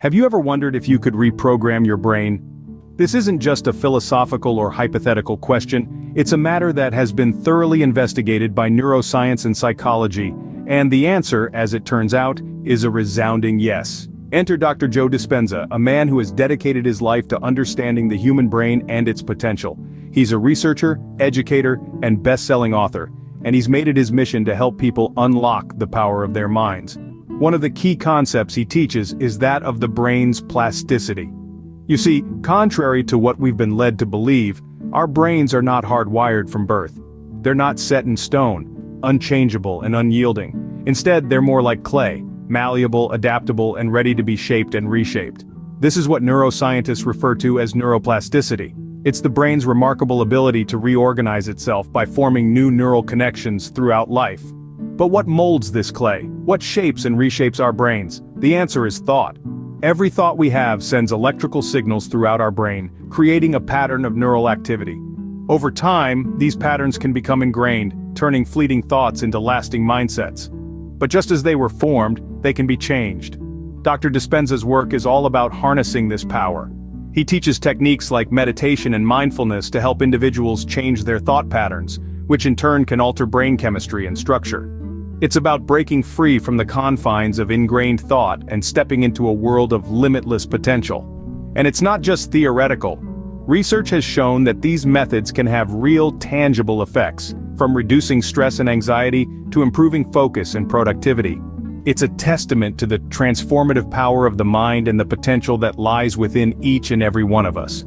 Have you ever wondered if you could reprogram your brain? This isn't just a philosophical or hypothetical question, it's a matter that has been thoroughly investigated by neuroscience and psychology, and the answer, as it turns out, is a resounding yes. Enter Dr. Joe Dispenza, a man who has dedicated his life to understanding the human brain and its potential. He's a researcher, educator, and best-selling author, and he's made it his mission to help people unlock the power of their minds. One of the key concepts he teaches is that of the brain's plasticity. You see, contrary to what we've been led to believe, our brains are not hardwired from birth. They're not set in stone, unchangeable and unyielding. Instead, they're more like clay, malleable, adaptable, and ready to be shaped and reshaped. This is what neuroscientists refer to as neuroplasticity. It's the brain's remarkable ability to reorganize itself by forming new neural connections throughout life. But what molds this clay? What shapes and reshapes our brains? The answer is thought. Every thought we have sends electrical signals throughout our brain, creating a pattern of neural activity. Over time, these patterns can become ingrained, turning fleeting thoughts into lasting mindsets. But just as they were formed, they can be changed. Dr. Dispenza's work is all about harnessing this power. He teaches techniques like meditation and mindfulness to help individuals change their thought patterns, which in turn can alter brain chemistry and structure. It's about breaking free from the confines of ingrained thought and stepping into a world of limitless potential. And it's not just theoretical. Research has shown that these methods can have real, tangible effects, from reducing stress and anxiety to improving focus and productivity. It's a testament to the transformative power of the mind and the potential that lies within each and every one of us.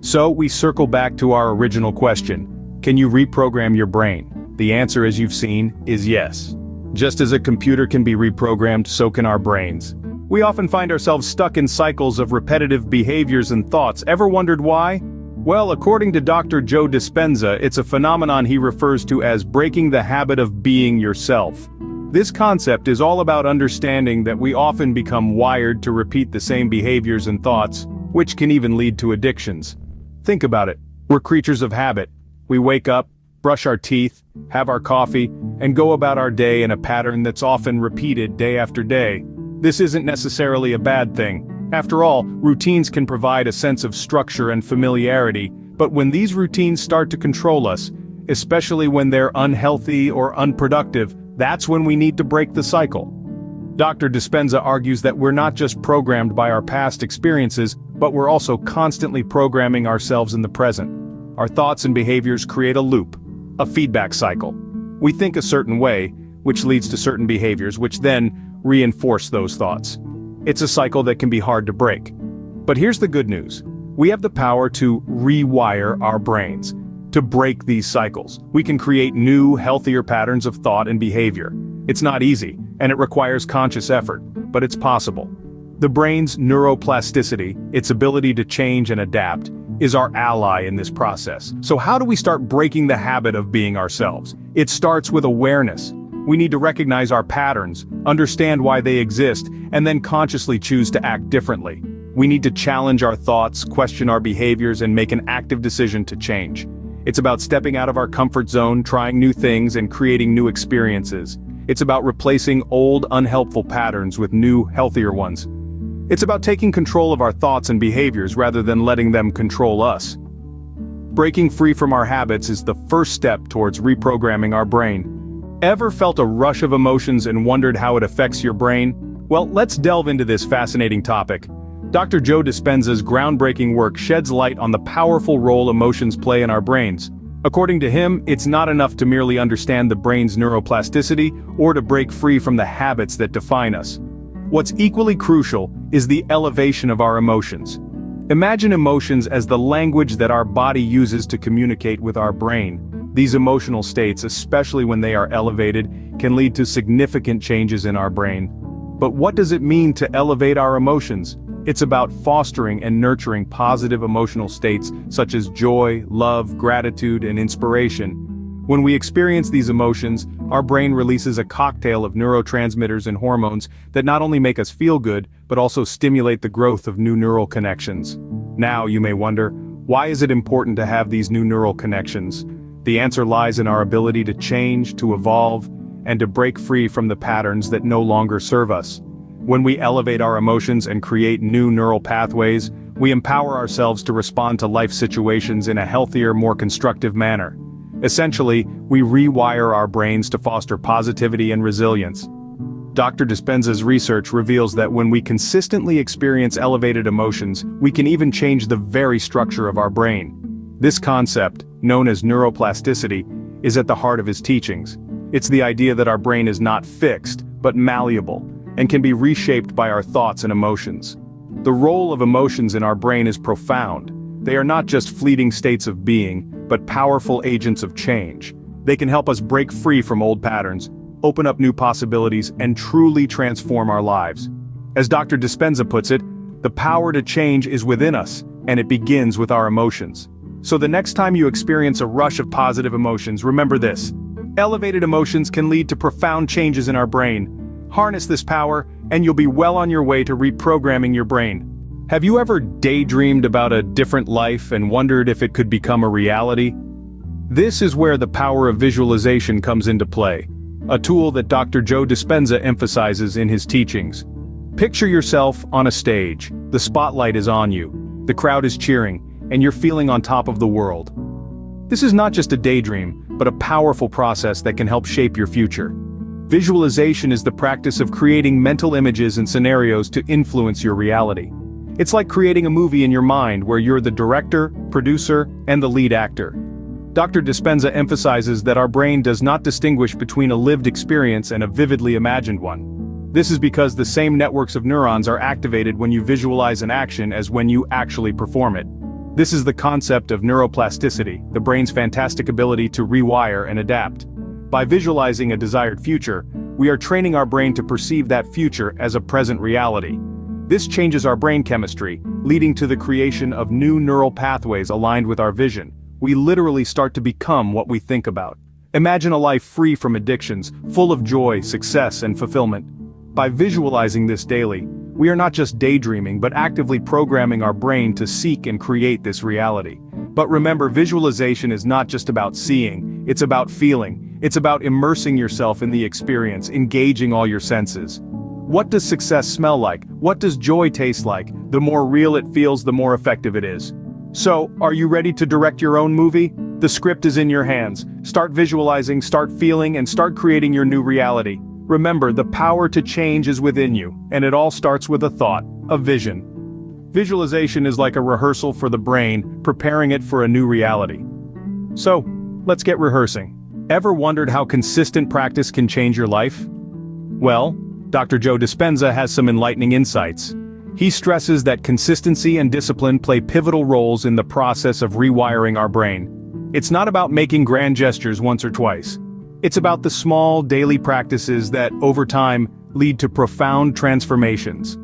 So we circle back to our original question: can you reprogram your brain? The answer, as you've seen, is yes. Just as a computer can be reprogrammed, so can our brains. We often find ourselves stuck in cycles of repetitive behaviors and thoughts. Ever wondered why? Well, according to Dr. Joe Dispenza, it's a phenomenon he refers to as breaking the habit of being yourself. This concept is all about understanding that we often become wired to repeat the same behaviors and thoughts, which can even lead to addictions. Think about it. We're creatures of habit. We wake up, brush our teeth, have our coffee, and go about our day in a pattern that's often repeated day after day. This isn't necessarily a bad thing. After all, routines can provide a sense of structure and familiarity, but when these routines start to control us, especially when they're unhealthy or unproductive, that's when we need to break the cycle. Dr. Dispenza argues that we're not just programmed by our past experiences, but we're also constantly programming ourselves in the present. Our thoughts and behaviors create a loop, a feedback cycle. We think a certain way, which leads to certain behaviors, which then reinforce those thoughts. It's a cycle that can be hard to break. But here's the good news. We have the power to rewire our brains. To break these cycles, we can create new, healthier patterns of thought and behavior. It's not easy, and it requires conscious effort, but it's possible. The brain's neuroplasticity, its ability to change and adapt, is our ally in this process. So how do we start breaking the habit of being ourselves? It starts with awareness. We need to recognize our patterns, understand why they exist, and then consciously choose to act differently. We need to challenge our thoughts, question our behaviors, and make an active decision to change. It's about stepping out of our comfort zone, trying new things, and creating new experiences. It's about replacing old, unhelpful patterns with new, healthier ones. It's about taking control of our thoughts and behaviors rather than letting them control us. Breaking free from our habits is the first step towards reprogramming our brain. Ever felt a rush of emotions and wondered how it affects your brain? Well, let's delve into this fascinating topic. Dr. Joe Dispenza's groundbreaking work sheds light on the powerful role emotions play in our brains. According to him, it's not enough to merely understand the brain's neuroplasticity or to break free from the habits that define us. What's equally crucial is the elevation of our emotions. Imagine emotions as the language that our body uses to communicate with our brain. These emotional states, especially when they are elevated, can lead to significant changes in our brain. But what does it mean to elevate our emotions? It's about fostering and nurturing positive emotional states such as joy, love, gratitude, and inspiration. When we experience these emotions, our brain releases a cocktail of neurotransmitters and hormones that not only make us feel good, but also stimulate the growth of new neural connections. Now, you may wonder, why is it important to have these new neural connections? The answer lies in our ability to change, to evolve, and to break free from the patterns that no longer serve us. When we elevate our emotions and create new neural pathways, we empower ourselves to respond to life situations in a healthier, more constructive manner. Essentially, we rewire our brains to foster positivity and resilience. Dr. Dispenza's research reveals that when we consistently experience elevated emotions, we can even change the very structure of our brain. This concept, known as neuroplasticity, is at the heart of his teachings. It's the idea that our brain is not fixed, but malleable, and can be reshaped by our thoughts and emotions. The role of emotions in our brain is profound. They are not just fleeting states of being, but powerful agents of change. They can help us break free from old patterns, open up new possibilities, and truly transform our lives. As Dr. Dispenza puts it, the power to change is within us, and it begins with our emotions. So the next time you experience a rush of positive emotions, remember this: elevated emotions can lead to profound changes in our brain. Harness this power, and you'll be well on your way to reprogramming your brain. Have you ever daydreamed about a different life and wondered if it could become a reality? This is where the power of visualization comes into play, a tool that Dr. Joe Dispenza emphasizes in his teachings. Picture yourself on a stage. The spotlight is on you, the crowd is cheering, and you're feeling on top of the world. This is not just a daydream, but a powerful process that can help shape your future. Visualization is the practice of creating mental images and scenarios to influence your reality. It's like creating a movie in your mind where you're the director, producer, and the lead actor. Dr. Dispenza emphasizes that our brain does not distinguish between a lived experience and a vividly imagined one. This is because the same networks of neurons are activated when you visualize an action as when you actually perform it. This is the concept of neuroplasticity, the brain's fantastic ability to rewire and adapt. By visualizing a desired future, we are training our brain to perceive that future as a present reality. This changes our brain chemistry, leading to the creation of new neural pathways aligned with our vision. We literally start to become what we think about. Imagine a life free from addictions, full of joy, success, and fulfillment. By visualizing this daily, we are not just daydreaming but actively programming our brain to seek and create this reality. But remember, visualization is not just about seeing, it's about feeling. It's about immersing yourself in the experience, engaging all your senses. What does success smell like? What does joy taste like? The more real it feels, the more effective it is. So, are you ready to direct your own movie? The script is in your hands. Start visualizing, start feeling, and start creating your new reality. Remember, the power to change is within you, and it all starts with a thought, a vision. Visualization is like a rehearsal for the brain, preparing it for a new reality. So, let's get rehearsing. Ever wondered how consistent practice can change your life? Well, Dr. Joe Dispenza has some enlightening insights. He stresses that consistency and discipline play pivotal roles in the process of rewiring our brain. It's not about making grand gestures once or twice. It's about the small, daily practices that, over time, lead to profound transformations.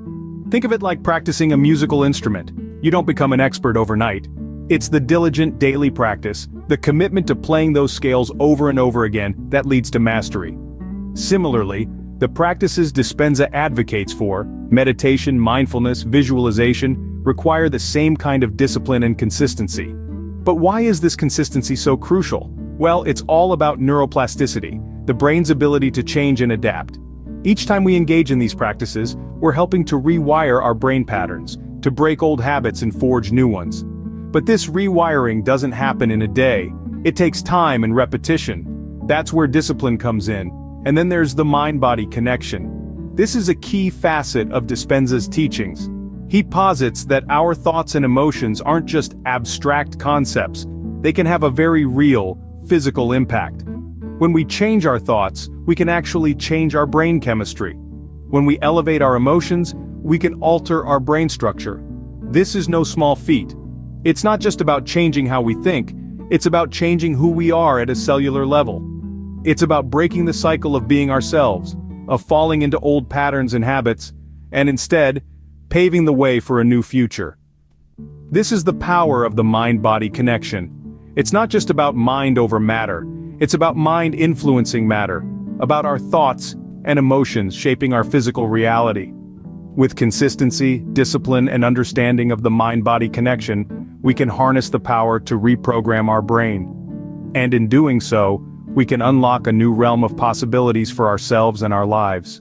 Think of it like practicing a musical instrument. You don't become an expert overnight. It's the diligent daily practice, the commitment to playing those scales over and over again, that leads to mastery. Similarly, the practices Dispenza advocates for, meditation, mindfulness, visualization, require the same kind of discipline and consistency. But why is this consistency so crucial? Well, it's all about neuroplasticity, the brain's ability to change and adapt. Each time we engage in these practices, we're helping to rewire our brain patterns, to break old habits and forge new ones. But this rewiring doesn't happen in a day. It takes time and repetition. That's where discipline comes in. And then there's the mind-body connection. This is a key facet of Dispenza's teachings. He posits that our thoughts and emotions aren't just abstract concepts. They can have a very real, physical impact. When we change our thoughts, we can actually change our brain chemistry. When we elevate our emotions, we can alter our brain structure. This is no small feat. It's not just about changing how we think, it's about changing who we are at a cellular level. It's about breaking the cycle of being ourselves, of falling into old patterns and habits, and instead, paving the way for a new future. This is the power of the mind-body connection. It's not just about mind over matter, it's about mind influencing matter, about our thoughts and emotions shaping our physical reality. With consistency, discipline, and understanding of the mind-body connection, we can harness the power to reprogram our brain. And in doing so, we can unlock a new realm of possibilities for ourselves and our lives.